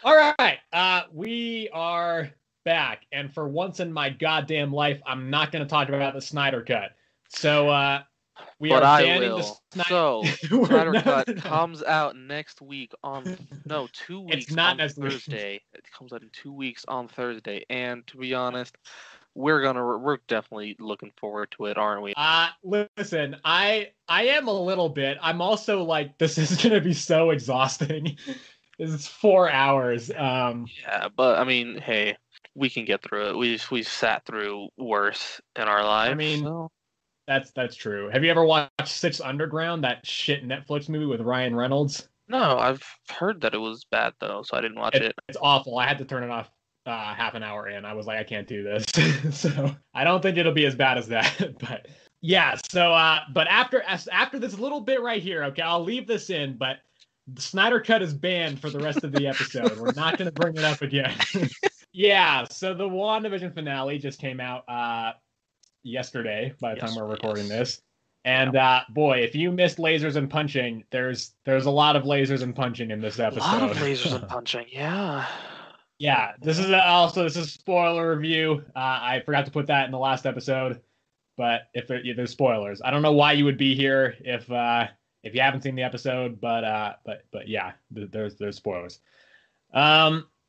All right, we are back, and for once in my goddamn life, I'm not going to talk about the Snyder Cut. So, we But are I banning the will. Snyder. So, Snyder Cut comes out next week on 2 It's weeks not on next week. Thursday. It comes out in 2 weeks on Thursday, and to be honest, we're definitely looking forward to it, aren't we? Listen, I am a little bit. I'm also like, this is going to be so exhausting. It's 4 hours. Yeah, but I mean, hey, we can get through it. We've sat through worse in our lives. I mean, so. that's true. Have you ever watched Six Underground, that shit Netflix movie with Ryan Reynolds? No, I've heard that it was bad though, so I didn't watch it. It's awful. I had to turn it off half an hour in. I was like, I can't do this. So I don't think it'll be as bad as that. But yeah, so but after this little bit right here, okay, I'll leave this in, but the Snyder Cut is banned for the rest of the episode. We're not going to bring it up again. Yeah, so the WandaVision finale just came out yesterday by the time we're recording this. And boy, if you missed lasers and punching, there's a lot of lasers and punching in this episode. A lot of lasers and punching, yeah. Yeah, this is a spoiler review. I forgot to put that in the last episode, but if there's spoilers, I don't know why you would be here if you haven't seen the episode, but yeah, there's spoilers.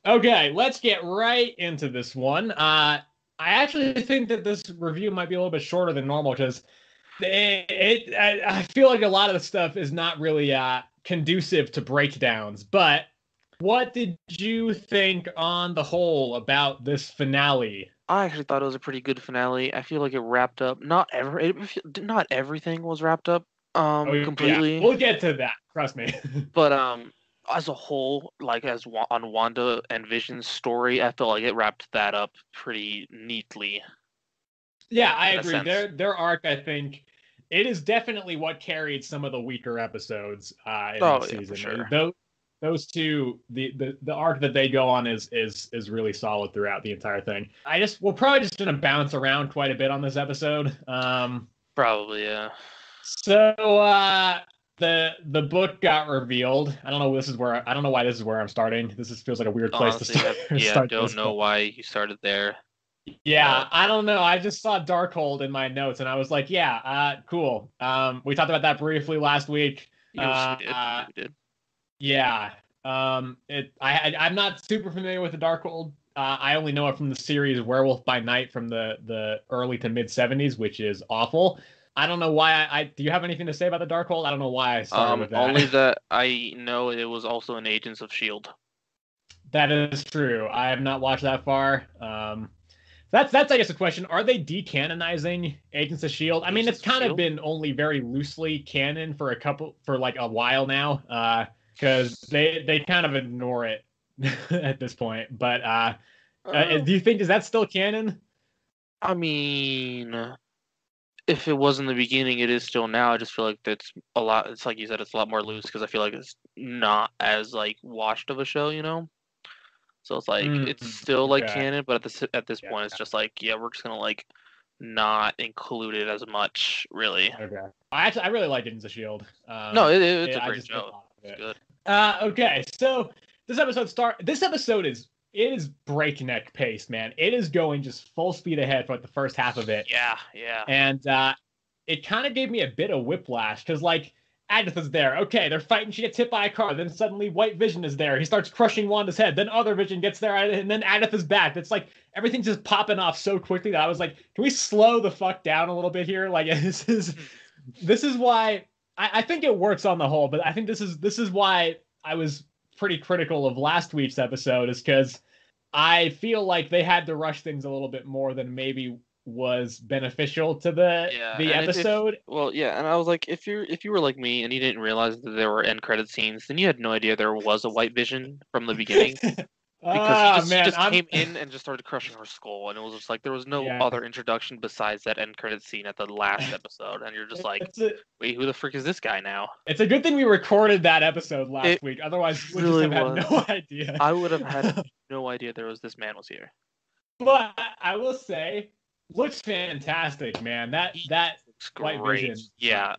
Okay, let's get right into this one. I actually think that this review might be a little bit shorter than normal because I feel like a lot of the stuff is not really conducive to breakdowns. But what did you think on the whole about this finale? I actually thought it was a pretty good finale. I feel like it wrapped up. Not everything was wrapped up completely. Yeah. We'll get to that. Trust me. But as a whole, like on Wanda and Vision's story, I felt like it wrapped that up pretty neatly. Yeah, I agree. Their arc, I think, it is definitely what carried some of the weaker episodes in the season. For sure. Those two, the arc that they go on is really solid throughout the entire thing. We're probably just gonna bounce around quite a bit on this episode. Probably, yeah. So the book got revealed. I don't know why this is where I'm starting. Feels like a weird place to start. Yeah, I don't know why you started there. Yeah, I don't know. I just saw Darkhold in my notes, and I was like, yeah, cool. We talked about that briefly last week. Yes, we did. Yeah. I'm not super familiar with the Darkhold. I only know it from the series Werewolf by Night from the early to mid 70s, which is awful. I don't know why. Do you have anything to say about the Darkhold? I don't know why I started with that. Only that I know it was also in Agents of S.H.I.E.L.D. That is true. I have not watched that far. That's I guess a question. Are they decanonizing Agents of S.H.I.E.L.D.? I mean, it's kind of been only very loosely canon for like a while now. Because they kind of ignore it at this point. But do you think, is that still canon? I mean, if it was in the beginning, it is still now. I just feel like it's a lot. It's like you said, it's a lot more loose because I feel like it's not as like washed of a show, you know. So it's like it's still like canon, but at this point, it's just like, yeah, we're just gonna like not include it as much, really. Okay. I really like Agents of S.H.I.E.L.D. No, it's a great show. It's good. Okay, so this episode is breakneck pace, man. It is going just full speed ahead for like the first half of it. Yeah. And it kind of gave me a bit of whiplash because like Agatha's there. Okay, they're fighting. She gets hit by a car. Then suddenly White Vision is there. He starts crushing Wanda's head. Then Other Vision gets there, and then Agatha's back. It's like everything's just popping off so quickly that I was like, can we slow the fuck down a little bit here? Like this is why I think it works on the whole, but I think this is why I was pretty critical of last week's episode, is because I feel like they had to rush things a little bit more than maybe was beneficial to the episode. And I was like, if you were like me and you didn't realize that there were end credit scenes, then you had no idea there was a White Vision from the beginning. Because he just came in and just started crushing her skull, and it was just like there was no other introduction besides that end credit scene at the last episode, and you're just like, wait, who the frick is this guy now? It's a good thing we recorded that episode last week, otherwise we would have had no idea. I would have had no idea this man was here. But I will say, looks fantastic, man. That White Vision,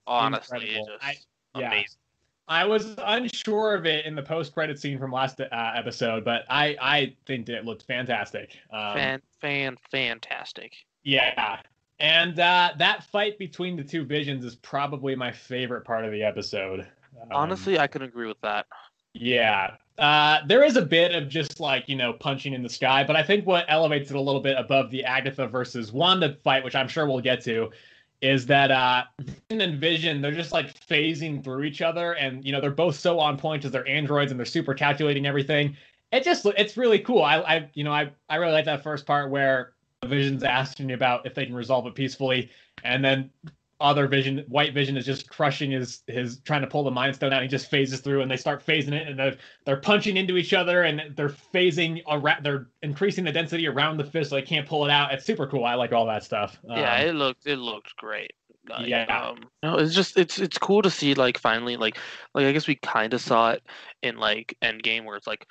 honestly, just amazing. I was unsure of it in the post-credit scene from last episode, but I think that it looked fantastic. Fantastic. Yeah. And that fight between the two visions is probably my favorite part of the episode. Honestly, I can agree with that. Yeah. There is a bit of just like, punching in the sky, but I think what elevates it a little bit above the Agatha versus Wanda fight, which I'm sure we'll get to, is that Vision and Vision, they're just like phasing through each other, and they're both so on point as they're androids and they're super calculating everything. It's really cool. I really like that first part where Vision's asking about if they can resolve it peacefully, and then other Vision, White Vision, is just crushing his trying to pull the Mind Stone out. And he just phases through, and they start phasing it, and they're punching into each other, and they're phasing around. They're increasing the density around the fist, so they can't pull it out. It's super cool. I like all that stuff. Yeah, it looked great. Yeah. It's cool to see like finally like I guess we kind of saw it in like Endgame where it's like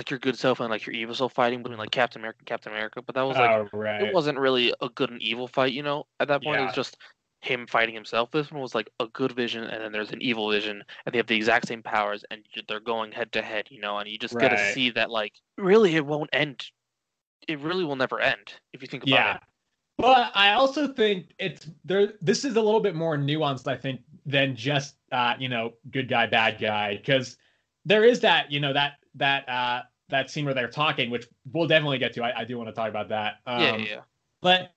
your good self and like your evil self fighting between like Captain America, but that was like right. It wasn't really a good and evil fight, At that point, It was just him fighting himself. This one was like a good Vision, and then there's an evil Vision, and they have the exact same powers, and they're going head to head, and you just get to see that like really it won't end. It really will never end if you think about it. But I also think this is a little bit more nuanced, I think, than just good guy, bad guy, because there is that that scene where they're talking, which we'll definitely get to. I do want to talk about that. Yeah. But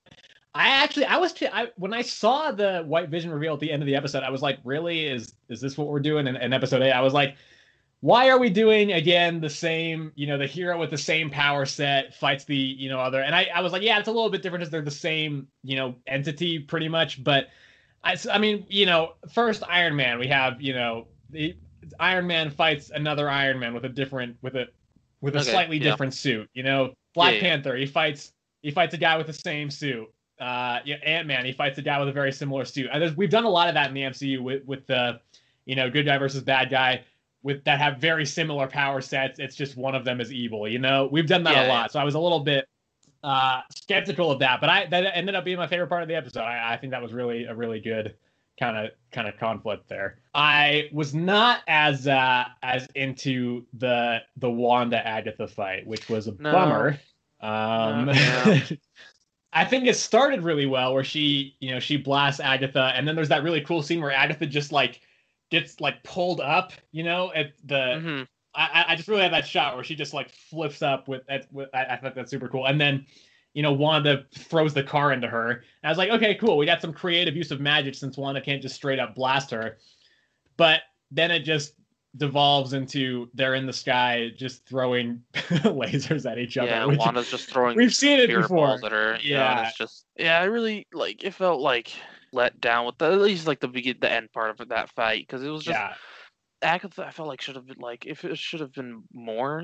when I saw the White Vision reveal at the end of the episode, I was like, really? Is this what we're doing in episode 8? I was like, why are we doing again the same, the hero with the same power set fights the, other, and I was like, yeah, it's a little bit different as they're the same, entity pretty much. But I mean, first Iron Man, we have, the Iron Man fights another Iron Man with a slightly different suit, Black Panther, he fights a guy with the same suit. Ant-Man, he fights a guy with a very similar suit. We've done a lot of that in the MCU with the, good guy versus bad guy, that have very similar power sets. It's just one of them is evil, We've done that a lot. So I was a little bit skeptical of that, but that ended up being my favorite part of the episode. I think that was really a really good kind of conflict there. I was not as into the Wanda Agatha fight, which was a bummer. I think it started really well where she blasts Agatha, and then there's that really cool scene where Agatha just like gets like pulled up, at the I just really had that shot where she just like flips up I thought that's super cool. And then Wanda throws the car into her. And I was like, okay, cool. We got some creative use of magic since Wanda can't just straight up blast her. But then it just devolves into they're in the sky just throwing lasers at each other. Yeah, Wanda's just throwing. We've seen it before. At her. Yeah, it's just I really like. It felt like let down with at least like the end part of that fight because it was just Agatha. I felt like should have been like if it should have been more,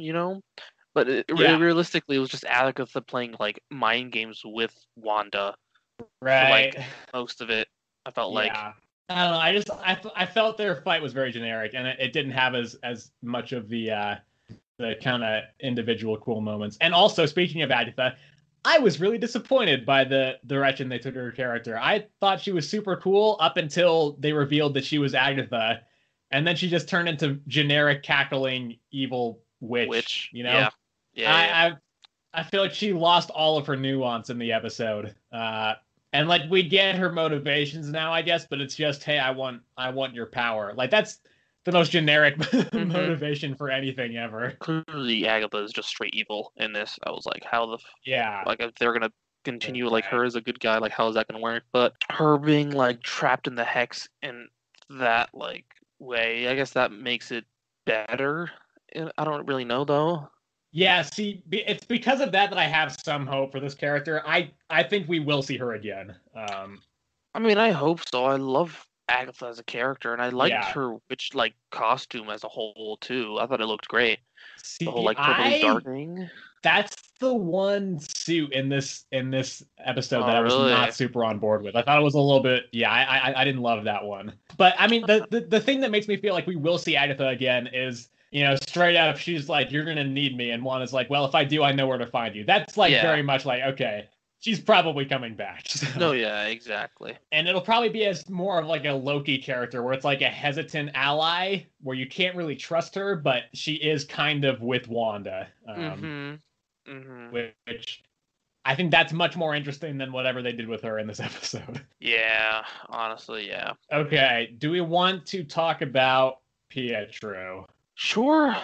But realistically, it was just Agatha playing like mind games with Wanda. Right. For, like most of it, I felt like. I don't know. I felt their fight was very generic, and it didn't have as much of the kind of individual cool moments. And also, speaking of Agatha, I was really disappointed by the direction they took her character. I thought she was super cool up until they revealed that she was Agatha, and then she just turned into generic cackling evil witch. Yeah. I feel like she lost all of her nuance in the episode. And like we get her motivations now, I guess, but it's just, hey, I want your power. Like that's the most generic motivation for anything ever. Clearly, Agatha is just straight evil in this. I was like, how the like if they're gonna continue like her as a good guy, like how is that gonna work? But her being like trapped in the hex in that like way, I guess that makes it better. I don't really know though. Yeah, see, it's because of that I have some hope for this character. I think we will see her again. I mean, I hope so. I love Agatha as a character, and I liked her witch like costume as a whole too. I thought it looked great. See, the whole like purpley darkening. That's the one suit in this episode that I was not super on board with. I thought it was a little bit. Yeah, I didn't love that one. But I mean, the thing that makes me feel like we will see Agatha again is, straight up, she's like, you're going to need me. And Wanda's like, well, if I do, I know where to find you. That's like very much like, okay, she's probably coming back. So. No, yeah, exactly. And it'll probably be as more of like a Loki character where it's like a hesitant ally where you can't really trust her, but she is kind of with Wanda. Which I think that's much more interesting than whatever they did with her in this episode. Yeah, honestly, yeah. Okay, do we want to talk about Pietro? Sure.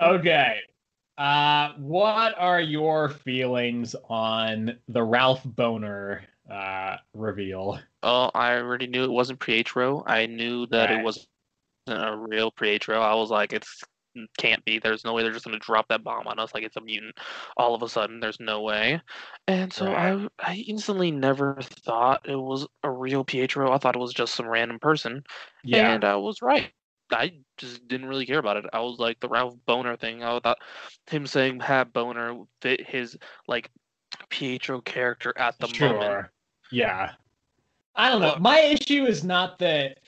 Okay. What are your feelings on the Ralph Boner reveal? Oh, I already knew it wasn't Pietro. I knew that it wasn't a real Pietro. I was like, can't be. There's no way they're just gonna drop that bomb on us like it's a mutant all of a sudden. There's no way. And so I instantly never thought it was a real Pietro. I thought it was just some random person. Yeah. And I was right. I just didn't really care about it. I was like the Ralph Boner thing. I thought him saying "have boner" fit his like Pietro character at the moment. Yeah. I don't know. My issue is not that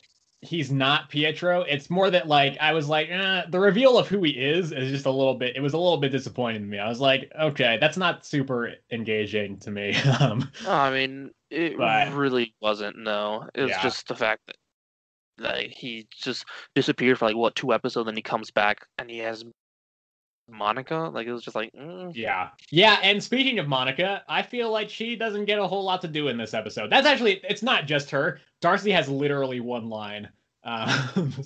he's not Pietro. It's more that like I was like, the reveal of who he is just a little bit. It was a little bit disappointing to me. I was like, okay, that's not super engaging to me. I mean, it really wasn't. No, it was just the fact that like he just disappeared for like what 2 episodes, and he comes back and he has Monika. Like it was just like yeah. And speaking of Monika, I feel like she doesn't get a whole lot to do in this episode. That's actually, it's not just her. Darcy has literally one line.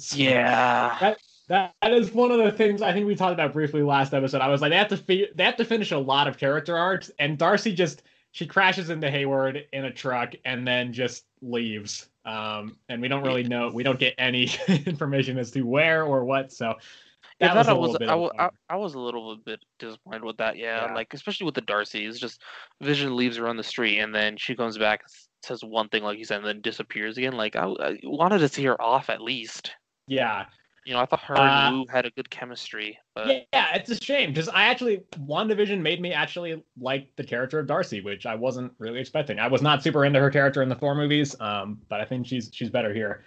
Yeah, that is one of the things I think we talked about briefly last episode. I was like, they have to finish a lot of character arcs, and Darcy she crashes into Hayward in a truck and then just leaves. And we don't really know. We don't get any information as to where or what. So I was a little bit disappointed with that. Yeah, like especially with the Darcy, it's just Vision leaves her on the street and then she comes back, says one thing like you said, and then disappears again. Like I wanted to see her off at least. Yeah. You know, I thought her and Wu had a good chemistry. But... Yeah, it's a shame because WandaVision made me actually like the character of Darcy, which I wasn't really expecting. I was not super into her character in the 4 movies, but I think she's better here.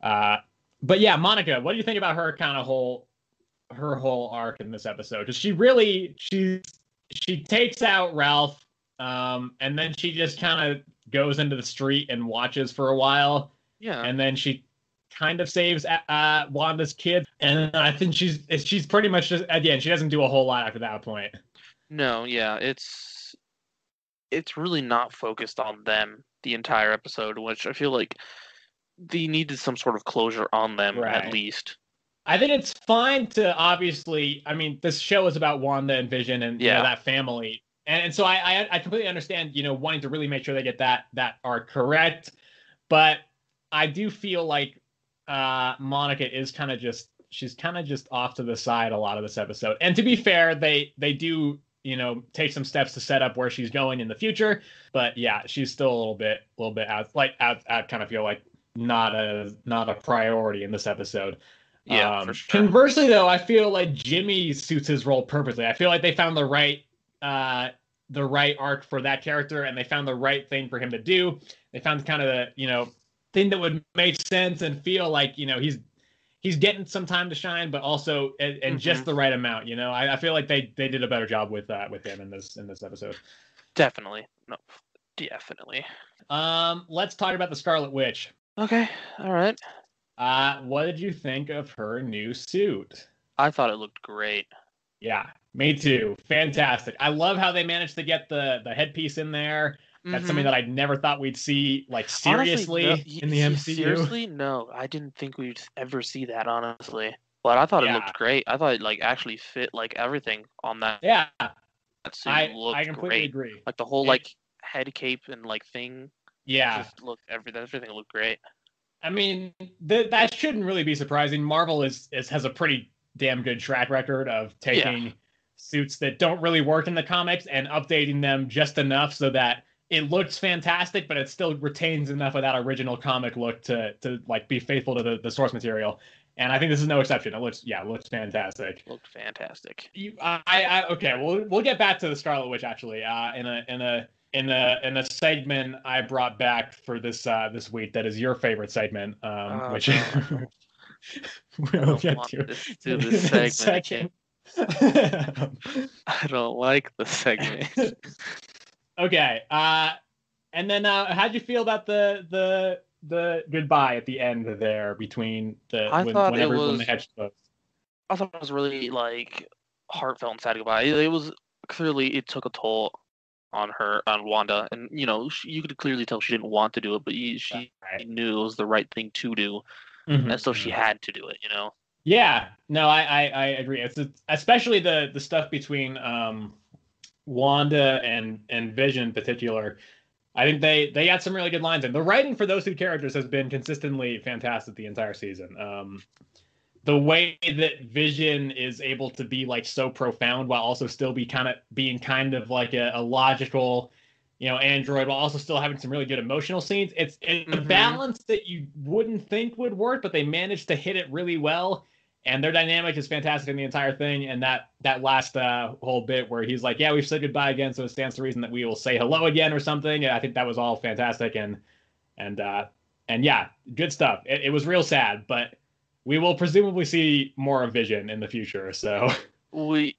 But yeah, Monika, what do you think about her kind of whole arc in this episode? Because she takes out Ralph, and then she just kind of goes into the street and watches for a while. Yeah, and then she kind of saves Wanda's kid, and I think she's pretty much just again she doesn't do a whole lot after that point. No, yeah, it's really not focused on them the entire episode, which I feel like they needed some sort of closure on them at least. I think it's fine to obviously. I mean, this show is about Wanda and Vision and you know, that family, and so I completely understand wanting to really make sure they get that arc correct, but I do feel like Monika is kind of just off to the side a lot of this episode. And to be fair, they do take some steps to set up where she's going in the future. But yeah, she's still a little bit out. I kind of feel like not a priority in this episode. Yeah, for sure. Conversely, though, I feel like Jimmy suits his role perfectly. I feel like they found the right arc for that character, and they found the right thing for him to do. They found kind of the thing that would make sense and feel like he's getting some time to shine, but also and just the right amount. I feel like they did a better job with him in this episode. Definitely. Let's talk about the Scarlet Witch. Okay, all right. What did you think of her new suit? I thought it looked great. Yeah, me too. Fantastic. I love how they managed to get the headpiece in there. That's something that I never thought we'd see, like, seriously. Honestly, in the MCU. Seriously? No, I didn't think we'd ever see that, honestly. But I thought it looked great. I thought it, like, actually fit, like, everything on that. Yeah. That suit I completely agree. Like, the whole, like, head cape and, like, thing. Yeah. Just looked, everything looked great. I mean, that shouldn't really be surprising. Marvel has a pretty damn good track record of taking suits that don't really work in the comics and updating them just enough so that it looks fantastic, but it still retains enough of that original comic look to like be faithful to the source material. And I think this is no exception. It looks fantastic. Looked fantastic. Okay. We'll get back to the Scarlet Witch actually. In a segment I brought back for this week that is your favorite segment, which we'll get to this segment. I don't like the segment. Okay. And then how'd you feel about the goodbye at the end there between I thought it when the was hedge closed? I thought it was really like heartfelt and sad goodbye. It was clearly it took a toll on Wanda, and you could clearly tell she didn't want to do it, but she Right. knew it was the right thing to do, and so she had to do it. Yeah, no, I agree. Especially the stuff between Wanda and Vision in particular. I think they got some really good lines, and the writing for those two characters has been consistently fantastic the entire season. The way that Vision is able to be like so profound while also still being kind of like a logical, android, while also still having some really good emotional scenes. It's a balance that you wouldn't think would work, but they managed to hit it really well. And their dynamic is fantastic in the entire thing. And that last whole bit where he's like, "Yeah, we've said goodbye again, so it stands to reason that we will say hello again" or something. And I think that was all fantastic. And yeah, good stuff. It was real sad, but we will presumably see more of Vision in the future. So we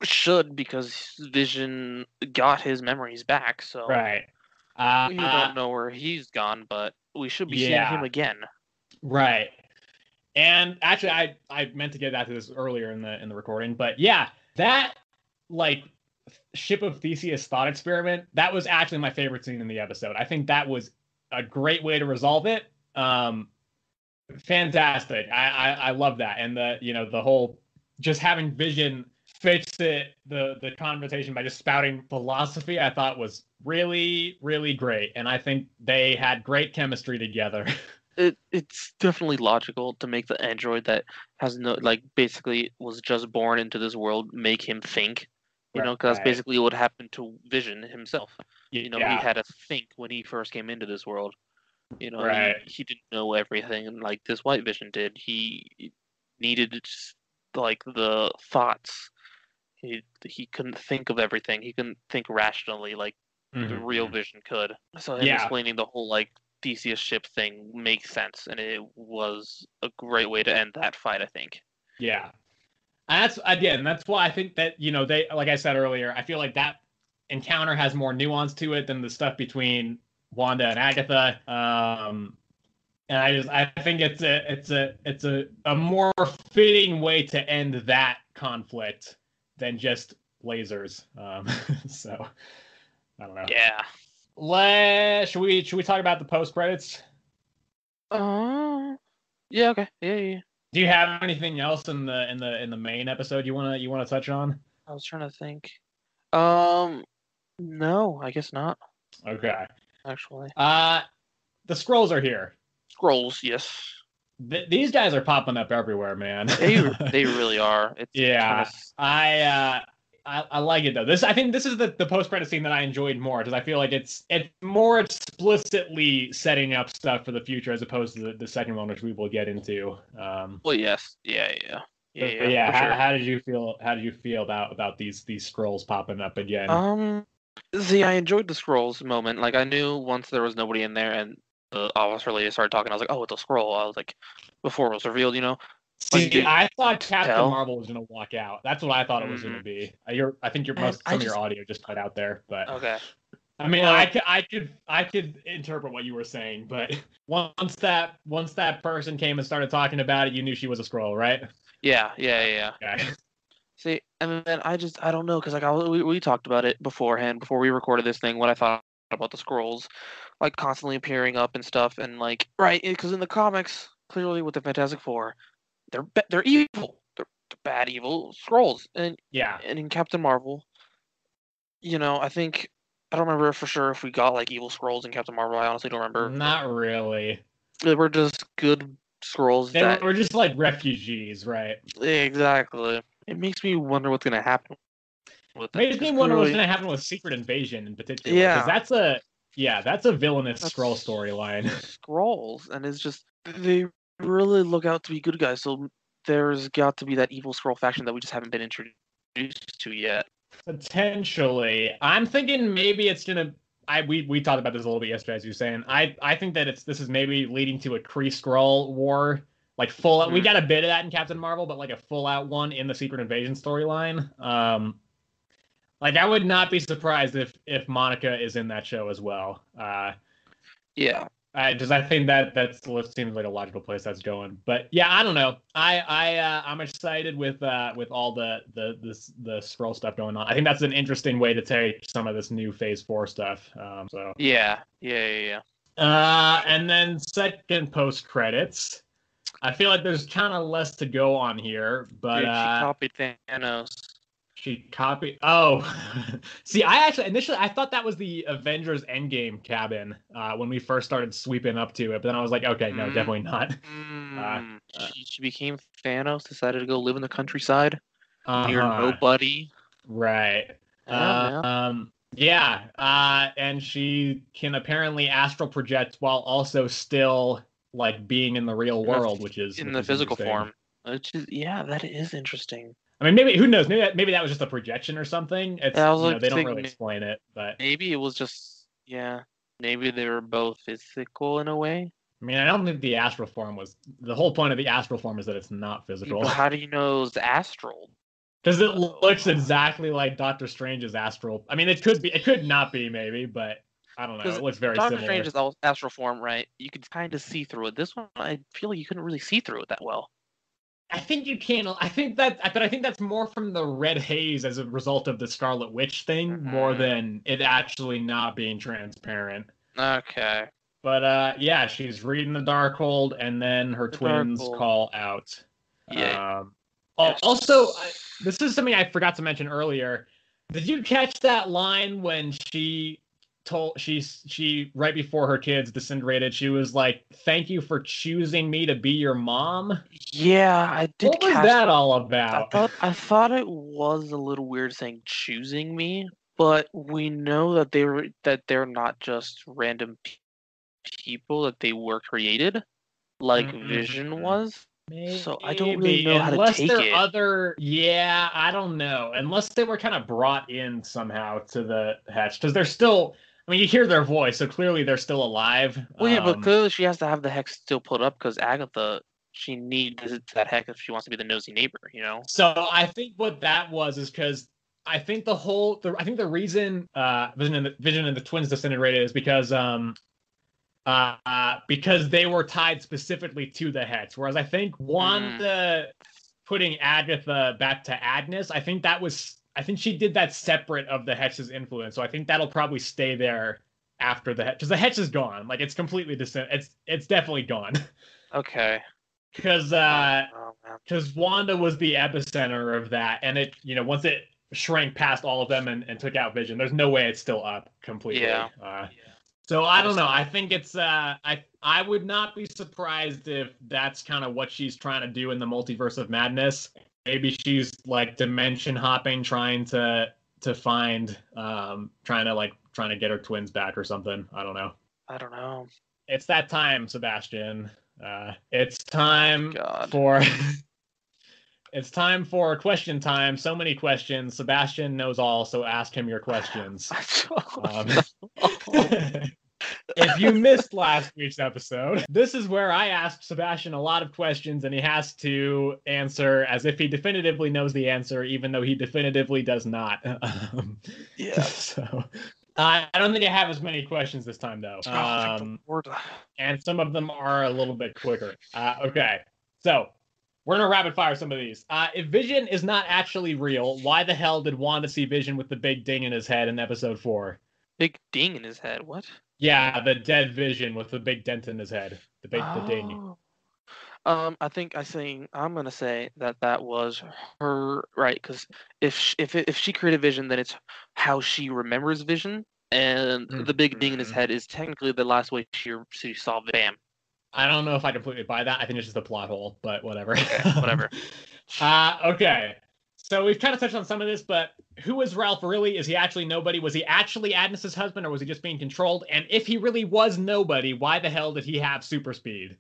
should, because Vision got his memories back, so right. We don't know where he's gone, but we should be seeing him again. Right. And actually, I meant to get back to this earlier in the recording, but yeah, that like Ship of Theseus thought experiment, that was actually my favorite scene in the episode. I think that was a great way to resolve it. Fantastic. I love that. And the whole just having Vision fix the conversation by just spouting philosophy, I thought was really, really great. And I think they had great chemistry together. It's definitely logical to make the android that has no, like, basically was just born into this world, make him think, because that's basically what happened to Vision himself. He had to think when he first came into this world. He didn't know everything like this White Vision did. He needed like the thoughts. He couldn't think of everything. He couldn't think rationally like the real Vision could. So him explaining the whole like Theseus ship thing makes sense, and it was a great way to end that fight, I think. Yeah. And that's why I think that, they, like I said earlier, I feel like that encounter has more nuance to it than the stuff between Wanda and Agatha. And I think it's a more fitting way to end that conflict than just lasers. So I don't know. Yeah. Should we talk about the post credits? Yeah, okay. Yeah. Do you have anything else in the main episode you wanna touch on? I was trying to think. No, I guess not. Okay. Actually. The scrolls are here. Scrolls, yes. These guys are popping up everywhere, man. They really are. It's I like it though. I think this is the post credit scene that I enjoyed more because I feel like it's more explicitly setting up stuff for the future as opposed to the second one, which we will get into. Well, yes, yeah. Sure. How did you feel? How did you feel about these scrolls popping up again? See, I enjoyed the scrolls moment. Like, I knew once there was nobody in there and the officer lady started talking, I was like, oh, it's a scroll. I was like, before it was revealed, See, I thought Captain Marvel was gonna walk out. That's what I thought it was gonna be. I think some of your audio just cut out there, but okay. I mean, I could interpret what you were saying, but once that person came and started talking about it, you knew she was a scroll, right? Yeah. Okay. See, and then I don't know, because like we talked about it beforehand before we recorded this thing. What I thought about the scrolls, like constantly appearing up and stuff, and like because in the comics, clearly with the Fantastic Four, they're evil. They're bad evil scrolls, and in Captain Marvel, I think I don't remember for sure if we got like evil scrolls in Captain Marvel. I honestly don't remember. Not really. They were just good scrolls. They were just like refugees, right? Exactly. It makes me wonder what's gonna happen with it. Makes me wonder what's gonna happen with Secret Invasion in particular. Yeah, because that's a villainous scroll storyline. Scrolls, and it's just they really look out to be good guys. So there's got to be that evil scroll faction that we just haven't been introduced to yet. Potentially, I'm thinking maybe it's gonna. We talked about this a little bit yesterday, as you were saying. I think that this is maybe leading to a Kree Skrull war like full out. We got a bit of that in Captain Marvel, but like a full out one in the Secret Invasion storyline. Like I would not be surprised if Monica is in that show as well. Yeah. Because I think that seems like a logical place that's going. But yeah, I don't know. I'm excited with all the Skrull stuff going on. I think that's an interesting way to take some of this new Phase 4 stuff. So yeah. And then second post credits. I feel like there's kind of less to go on here, but dude, she copied Thanos. She copied. Oh, see, I actually initially I thought that was the Avengers Endgame cabin when we first started sweeping up to it, but then I was like, okay, no, definitely not. She became Thanos, decided to go live in the countryside near nobody. Right. Yeah. And she can apparently astral project while also still like being in the real world, which is in the physical form. Which is that is interesting. I mean, maybe who knows? Maybe that was just a projection or something. It's they don't really explain it, but maybe it was just maybe they were both physical in a way. I mean, I don't think the astral form was the whole point of the astral form is that it's not physical. Well, how do you know it's astral? Because it looks exactly like Doctor Strange's astral. I mean, it could not be maybe, but I don't know. It looks very similar. Doctor Strange's astral form, right? You could kind of see through it. This one, I feel like you couldn't really see through it that well. I think you can. I think that's more from the red haze as a result of the Scarlet Witch thing, more than it actually not being transparent. Okay. But yeah, she's reading the Darkhold, and then her twins call out. Yeah. Also, this is something I forgot to mention earlier. Did you catch that line when she right before her kids disintegrated, she was like, "Thank you for choosing me to be your mom"? Yeah, I did. What was that all about? I thought it was a little weird saying choosing me, but we know that they're not just random people, that they were created, like Vision was. Maybe. So I don't really know how to take it. Yeah, I don't know. Unless they were kind of brought in somehow to the Hex, because they're still. I mean, you hear their voice, so clearly they're still alive. Well, yeah, but clearly she has to have the Hex still put up because Agatha, she needs that Hex if she wants to be the nosy neighbor, you know? So I think what that was is because I think the reason Vision and the twins disintegrated is because they were tied specifically to the Hex. Whereas I think Wanda putting Agatha back to Agnes, I think she did that separate of the Hex's influence. So I think that'll probably stay there after the Hex, because the Hex is gone. Like it's completely it's definitely gone. Okay. Because Wanda was the epicenter of that, and it once it shrank past all of them and took out Vision, there's no way it's still up completely. Yeah. So I don't know. I think it's I would not be surprised if that's kind of what she's trying to do in the Multiverse of Madness. Maybe she's like dimension hopping, trying to find, trying to get her twins back or something. I don't know. It's that time, Sebastian. It's time for it's time for question time. So many questions. Sebastian knows all, so ask him your questions. If you missed last week's episode, this is where I asked Sebastian a lot of questions, and he has to answer as if he definitively knows the answer, even though he definitively does not. So I don't think I have as many questions this time, though. And some of them are a little bit quicker. Okay, so we're going to rapid fire some of these. If Vision is not actually real, why the hell did Wanda see Vision with the big ding in his head in episode 4? Big ding in his head? What? Yeah, the dead Vision with the big dent in his head. The ding. I think I'm gonna say that was her, right? Because if she created Vision, then it's how she remembers Vision, and the big ding in his head is technically the last way she saw Bam. I don't know if I completely buy that. I think it's just a plot hole, but whatever. Okay, whatever. Okay. So we've kind of touched on some of this, but who is Ralph really? Is he actually nobody? Was he actually Agnes's husband, or was he just being controlled? And if he really was nobody, why the hell did he have super speed?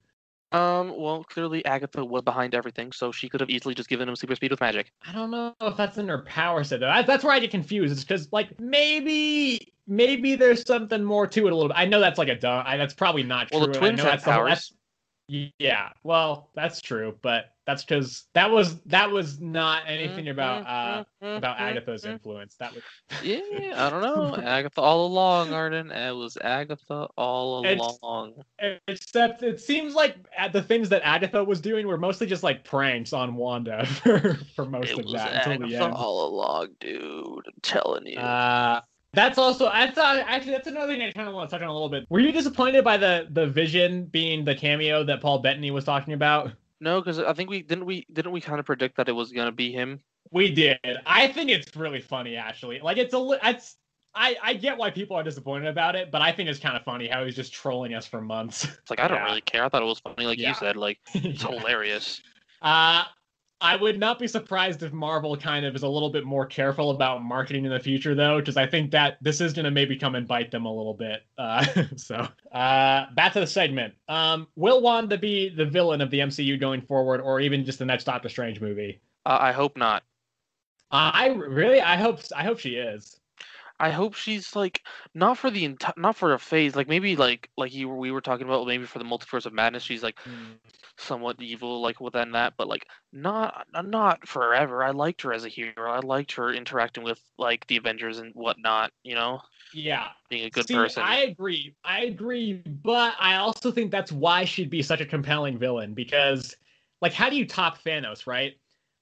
Well, clearly Agatha was behind everything, so she could have easily just given him super speed with magic. I don't know if that's in her power set, though. That's where I get confused. It's because, like, maybe there's something more to it a little bit. I know that's like that's probably not true. Well, the twins have powers. Yeah, well, that's true, but that's because that was not anything about Agatha's influence. That was Yeah, I don't know. Agatha all along, Arden. It was Agatha all it's along. except it seems like the things that Agatha was doing were mostly just like pranks on Wanda for most It of was that until the Agatha end. all along, dude. I'm telling you. That's also I thought actually that's another thing I kind of want to touch on a little bit. Were you disappointed by the Vision being the cameo that Paul Bettany was talking about? No, because I think we kind of predict that it was gonna be him. We did. I think it's really funny actually. Like it's I get why people are disappointed about it, but I think it's kind of funny how he's just trolling us for months. It's like I don't really care. I thought it was funny, like you Yeah. said. Like it's Yeah. hilarious. I would not be surprised if Marvel kind of is a little bit more careful about marketing in the future, though, because I think that this is going to maybe come and bite them a little bit. Back to the segment. Will Wanda be the villain of the MCU going forward, or even just the next Doctor Strange movie? I hope not. I hope she is. I hope she's like not for not for a phase. Like maybe we were talking about maybe for the multiverse of madness. She's like somewhat evil, like within that, but like not forever. I liked her as a hero. I liked her interacting with like the Avengers and whatnot. You know, Yeah. being a good See, person. I agree, but I also think that's why she'd be such a compelling villain because, like, how do you top Thanos, right?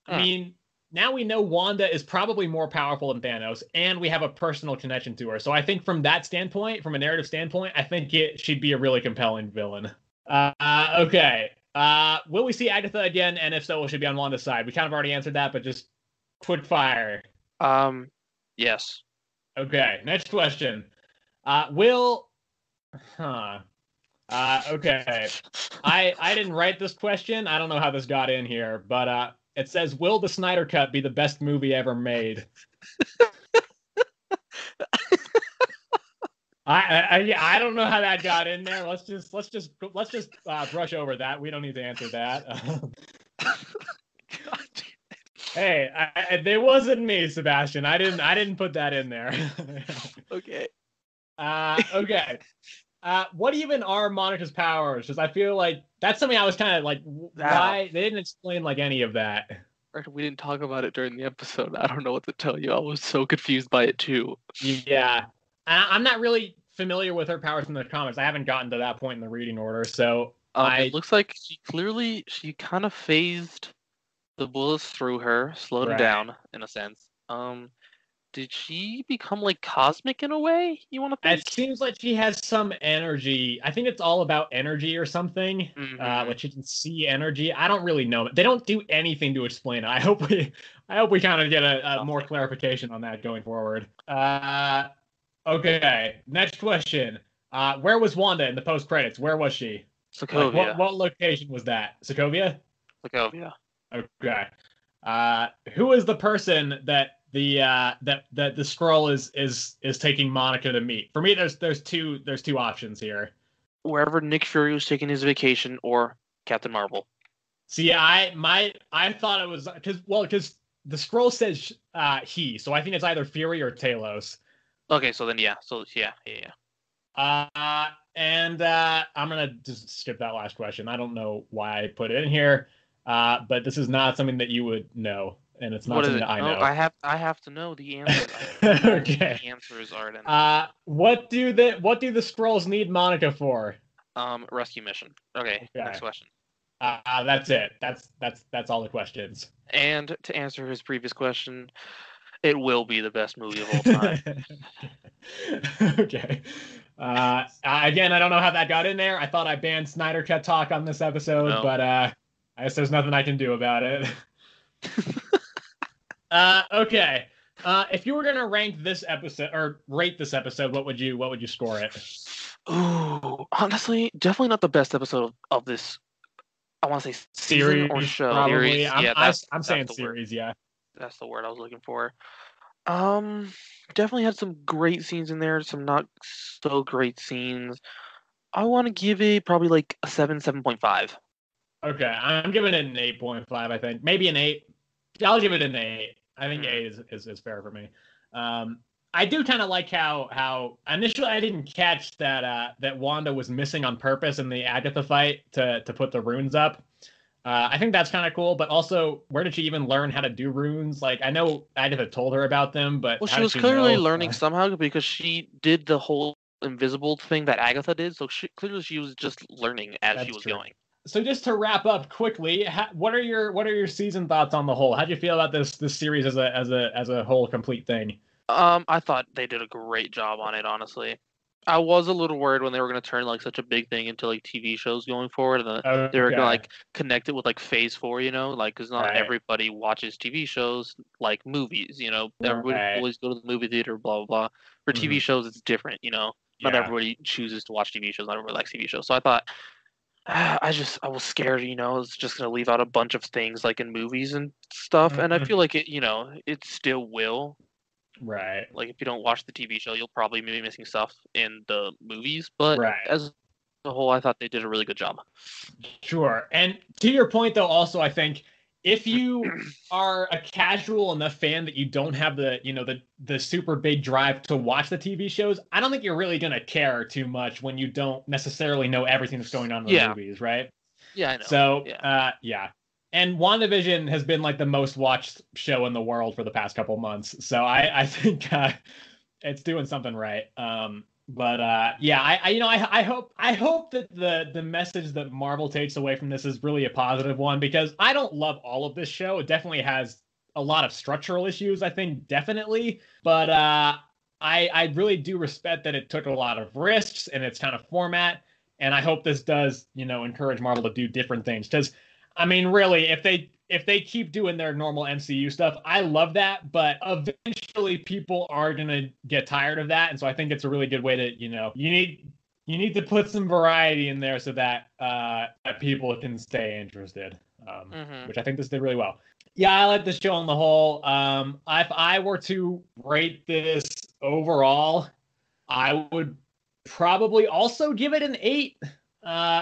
I mean, now we know Wanda is probably more powerful than Thanos, and we have a personal connection to her. So I think from that standpoint, from a narrative standpoint, I think she'd be a really compelling villain. Okay. Will we see Agatha again? And if so, will she be on Wanda's side? We kind of already answered that, but just quick fire. Yes. Okay. Next question. Okay. I didn't write this question. I don't know how this got in here, but it says, "Will the Snyder Cut be the best movie ever made?" I don't know how that got in there. Let's just brush over that. We don't need to answer that. Hey, it wasn't me, Sebastian. I didn't put that in there. Okay. Okay. What even are Monica's powers? Because I feel like that's something I was kind of like, why they didn't explain like any of that. We didn't talk about it during the episode. I don't know what to tell you. I was so confused by it too. Yeah, I'm not really familiar with her powers in the comics. I haven't gotten to that point in the reading order, so it looks like she kind of phased the bullets through her, slowed them down in a sense. Did she become like cosmic in a way? You want to think? It seems like she has some energy. I think it's all about energy or something. Like she can see energy. I don't really know. They don't do anything to explain it. I hope we kind of get a more clarification on that going forward. Okay. Next question. Where was Wanda in the post credits? Where was she? Sokovia. Like, what location was that? Sokovia? Sokovia. Okay. Who is the person that the scroll is taking Monica to meet? For me, there's two options here. Wherever Nick Fury was taking his vacation, or Captain Marvel. See, I thought it was because the scroll says he, so I think it's either Fury or Talos. Okay, so then yeah, And I'm gonna just skip that last question. I don't know why I put it in here, but this is not something that you would know. And it's not something that I know. I have to know the answer. Okay. The answers, Arden. What do the scrolls need Monica for? Rescue mission. Okay. Next question. That's it. That's all the questions. And to answer his previous question, it will be the best movie of all time. Okay. Again, I don't know how that got in there. I thought I banned Snyder Cut talk on this episode, but I guess there's nothing I can do about it. Okay. If you were gonna rank this episode or rate this episode, what would you score it? Ooh, honestly, definitely not the best episode of this. I want to say series or show. Probably. Series. I'm saying series. Word. Yeah. That's the word I was looking for. Definitely had some great scenes in there. Some not so great scenes. I want to give it probably like a 7.5. Okay, I'm giving it an 8.5. I think maybe an 8. I'll give it an 8. I think 8 is fair for me. I do kind of like how initially I didn't catch that Wanda was missing on purpose in the Agatha fight to put the runes up. I think that's kind of cool, but also, where did she even learn how to do runes? Like, I know Agatha told her about them, but Well, how she did was she clearly know? learning somehow because she did the whole invisible thing that Agatha did. So clearly she was just learning as she That's was true. going. So just to wrap up quickly, what are your season thoughts on the whole? How do you feel about this series as a whole complete thing? I thought they did a great job on it, honestly. I was a little worried when they were going to turn like such a big thing into like TV shows going forward, and then they were going to Okay, like connect it with like Phase 4, like because not right, everybody watches TV shows like movies. Everybody right, always go to the movie theater, blah blah blah. For TV hmm shows, it's different. Not yeah, everybody chooses to watch TV shows. Not everybody likes TV shows. So I thought, I was scared. It's just going to leave out a bunch of things like in movies and stuff, and I hmm feel like it still will. right, Like if you don't watch the TV show, you'll probably be missing stuff in the movies. But right. as a whole, I thought they did a really good job. Sure. And to your point, though, also, I think if you are a casual enough fan that you don't have the super big drive to watch the TV shows, I don't think you're really gonna care too much when you don't necessarily know everything that's going on in the Yeah, movies, right? yeah, I know. So, Yeah, yeah. And WandaVision has been like the most watched show in the world for the past couple months. So I think it's doing something right. But yeah, I hope that the message that Marvel takes away from this is really a positive one, because I don't love all of this show. It definitely has a lot of structural issues, I think, definitely. But I really do respect that it took a lot of risks in its kind of format, and I hope this does encourage Marvel to do different things. Because I mean, really, if they keep doing their normal MCU stuff, I love that, but eventually people are gonna get tired of that, and so I think it's a really good way to, you need to put some variety in there so that people can stay interested, hmm which I think this did really well. Yeah, I like the show on the whole. If I were to rate this overall, I would probably also give it an 8.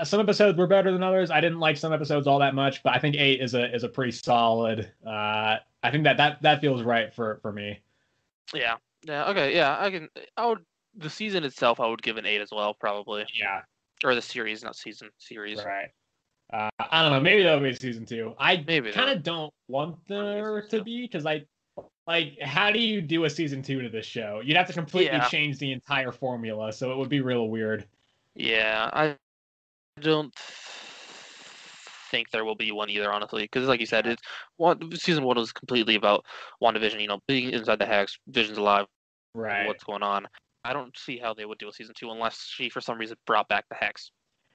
Some episodes were better than others. I didn't like some episodes all that much, but I think 8 is a pretty solid. I think that feels right for me. yeah, yeah. Okay, yeah. I would. The season itself, I would give an 8 as well, probably. Yeah, Or the series, not season. Series. right. I don't know. Maybe that'll be season 2. I Maybe kind though. of don't want Or there season to 2. be, because like, how do you do a season 2 to this show? You'd have to completely Yeah, change the entire formula, so it would be real weird. yeah. I don't think there will be one either, honestly, because like you said, it's season 1 was completely about WandaVision, being inside the Hex, Vision's alive, Right. what's going on. I don't see how they would do a season 2 unless she, for some reason, brought back the Hex.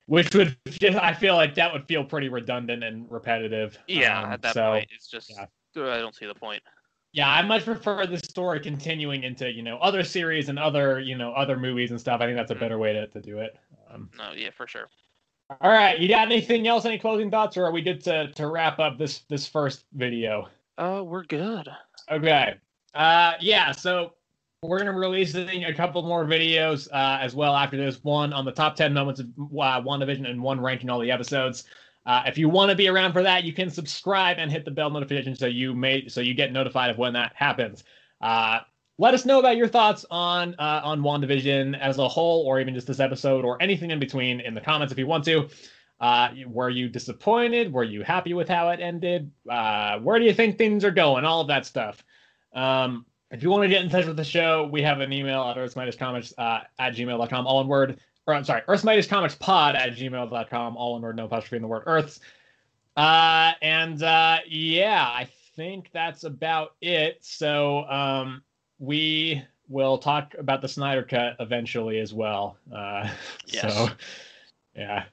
Which would just, I feel like that would feel pretty redundant and repetitive. Yeah, at that So point, it's just yeah. I don't see the point. Yeah, I much prefer the story continuing into, other series and other movies and stuff. I think that's a Mm, better way to do it. no, yeah, for sure. All right, you got anything else? Any closing thoughts, or are we good to wrap up this first video? We're good. Okay. Yeah, so we're gonna release a couple more videos as well after this. One on the top 10 moments of WandaVision, and one ranking all the episodes. If you want to be around for that, you can subscribe and hit the bell notification so you get notified of when that happens. Let us know about your thoughts on WandaVision as a whole, or even just this episode, or anything in between in the comments if you want to. Were you disappointed? Were you happy with how it ended? Where do you think things are going? All of that stuff. If you want to get in touch with the show, we have an email at earthsmitescomics at gmail.com, all in word. Or I'm sorry, earthsmitescomicspod at gmail.com, all in word, no apostrophe in the word earths. Yeah, I think that's about it. So we will talk about the Snyder Cut eventually as well. Yes. So yeah.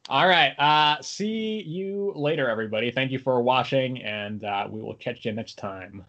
All right. See you later, everybody. Thank you for watching, and we will catch you next time.